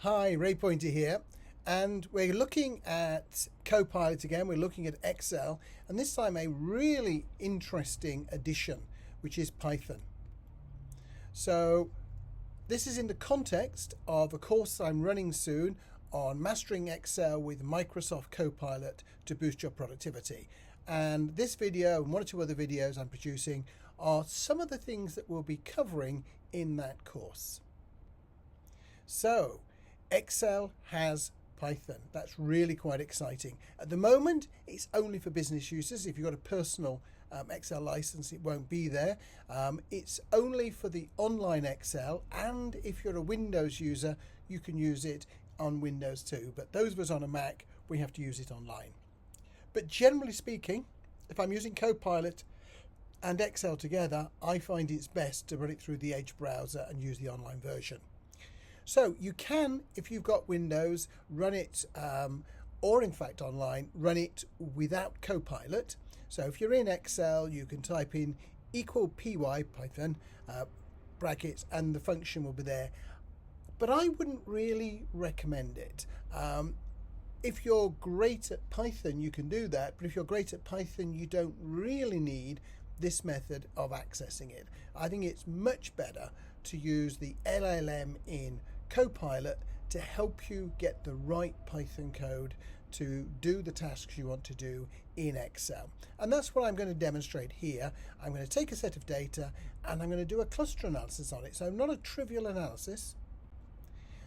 Hi, Ray Pointer here, and we're looking at Copilot again. We're looking at Excel, and this time a really interesting addition, which is Python. So this is in the context of a course I'm running soon on mastering Excel with Microsoft Copilot to boost your productivity. And this video and one or two other videos I'm producing are some of the things that we'll be covering in that course. So Excel has Python. That's really quite exciting. At the moment, it's only for business users. If you've got a personal Excel license, it won't be there. It's only for the online Excel, and if you're a Windows user, you can use it on Windows too. But those of us on a Mac, we have to use it online. But generally speaking, if I'm using Copilot and Excel together, I find it's best to run it through the Edge browser and use the online version. So you can, if you've got Windows, run it, or in fact online, run it without Copilot. So if you're in Excel, you can type in =py Python brackets, and the function will be there. But I wouldn't really recommend it. If you're great at Python, you can do that. But if you're great at Python, you don't really need this method of accessing it. I think it's much better to use the LLM in Copilot to help you get the right Python code to do the tasks you want to do in Excel. And that's what I'm going to demonstrate here. I'm going to take a set of data and I'm going to do a cluster analysis on it. So not a trivial analysis.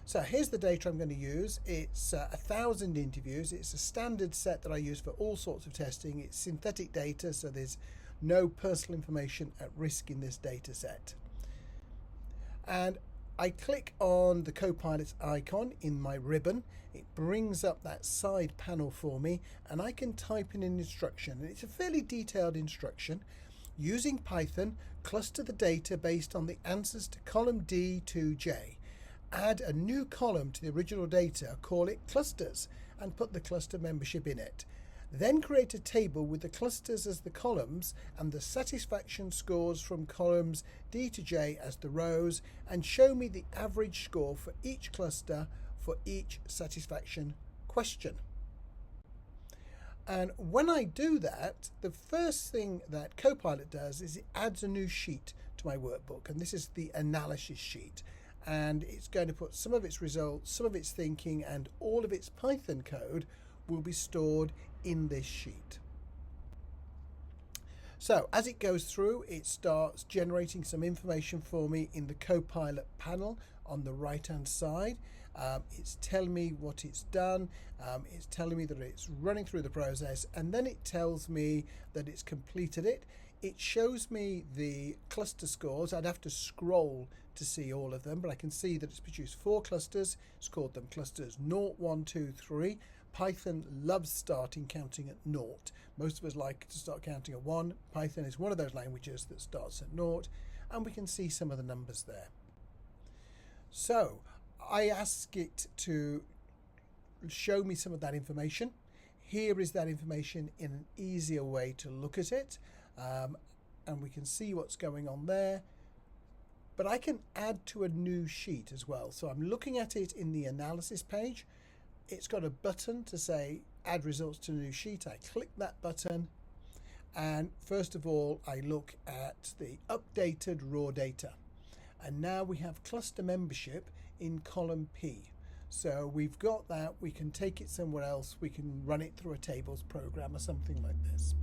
So here's the data I'm going to use. It's 1,000 interviews. It's a standard set that I use for all sorts of testing. It's synthetic data, so there's no personal information at risk in this data set. And I click on the Copilot icon in my ribbon. It brings up that side panel for me, and I can type in an instruction. And it's a fairly detailed instruction. Using Python, cluster the data based on the answers to column D to J. Add a new column to the original data, call it clusters, and put the cluster membership in it. Then create a table with the clusters as the columns and the satisfaction scores from columns D to J as the rows, and show me the average score for each cluster for each satisfaction question. And when I do that, the first thing that Copilot does is it adds a new sheet to my workbook, and this is the analysis sheet. And it's going to put some of its results, some of its thinking, and all of its Python code will be stored in this sheet. So as it goes through, it starts generating some information for me in the Copilot panel on the right hand side. It's telling me what it's done. It's telling me that it's running through the process, and then it tells me that it's completed it. It shows me the cluster scores. I'd have to scroll to see all of them, but I can see that it's produced 4 clusters. It's called them clusters 0, 1, 2, 3. Python loves starting counting at 0. Most of us like to start counting at 1. Python is one of those languages that starts at 0, and we can see some of the numbers there. So I ask it to show me some of that information. Here is that information in an easier way to look at it, and we can see what's going on there. But I can add to a new sheet as well. So I'm looking at it in the analysis page. It's got a button to say add results to a new sheet. I click that button, and first of all I look at the updated raw data, and now we have cluster membership in column P. So we've got that. We can take it somewhere else. We can run it through a tables program or something like this.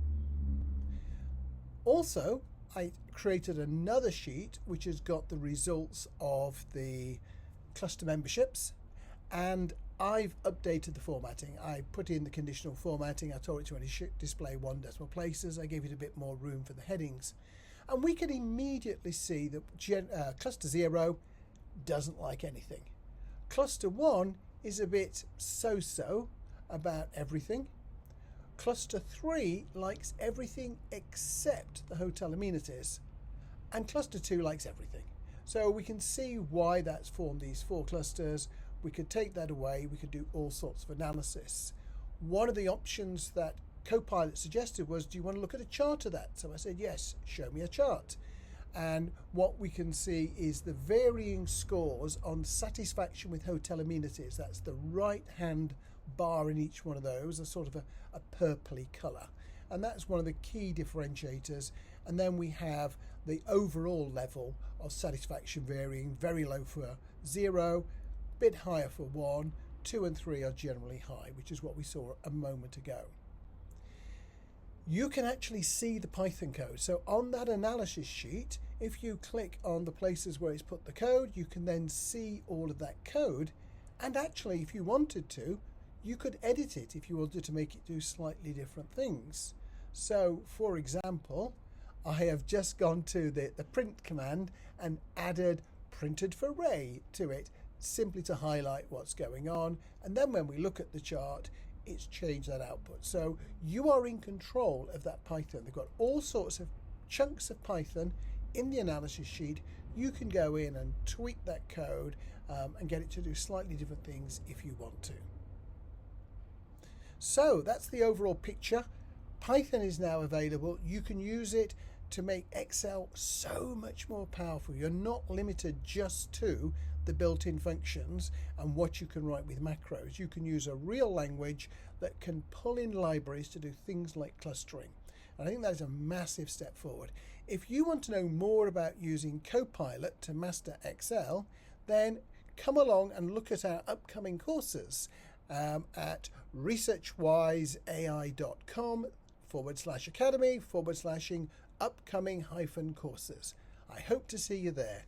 Also, I created another sheet which has got the results of the cluster memberships, and I've updated the formatting. I put in the conditional formatting. I told it to only display 1 decimal places. I gave it a bit more room for the headings. And we can immediately see that cluster 0 doesn't like anything. Cluster 1 is a bit so-so about everything. Cluster 3 likes everything except the hotel amenities. And cluster 2 likes everything. So we can see why that's formed these 4 clusters. We could take that away. We could do all sorts of analysis. One of the options that Copilot suggested was, do you want to look at a chart of that? So I said, yes, show me a chart. And what we can see is the varying scores on satisfaction with hotel amenities. That's the right hand bar in each one of those, a sort of a purpley colour. And that's one of the key differentiators. And then we have the overall level of satisfaction varying, very low for 0, bit higher for 1, 2 and 3 are generally high, which is what we saw a moment ago. You can actually see the Python code. So on that analysis sheet, if you click on the places where it's put the code, you can then see all of that code. And actually, if you wanted to, you could edit it if you wanted to make it do slightly different things. So for example, I have just gone to the print command and added printed for Ray to it, simply to highlight what's going on. And then when we look at the chart, it's changed that output. So you are in control of that Python. They've got all sorts of chunks of Python in the analysis sheet. You can go in and tweak that code and get it to do slightly different things if you want to. So that's the overall picture. Python is now available. You can use it to make Excel so much more powerful. You're not limited just to the built-in functions and what you can write with macros. You can use a real language that can pull in libraries to do things like clustering. And I think that is a massive step forward. If you want to know more about using Copilot to master Excel, then come along and look at our upcoming courses at ResearchWisAI.com/academy/upcoming-courses. I hope to see you there.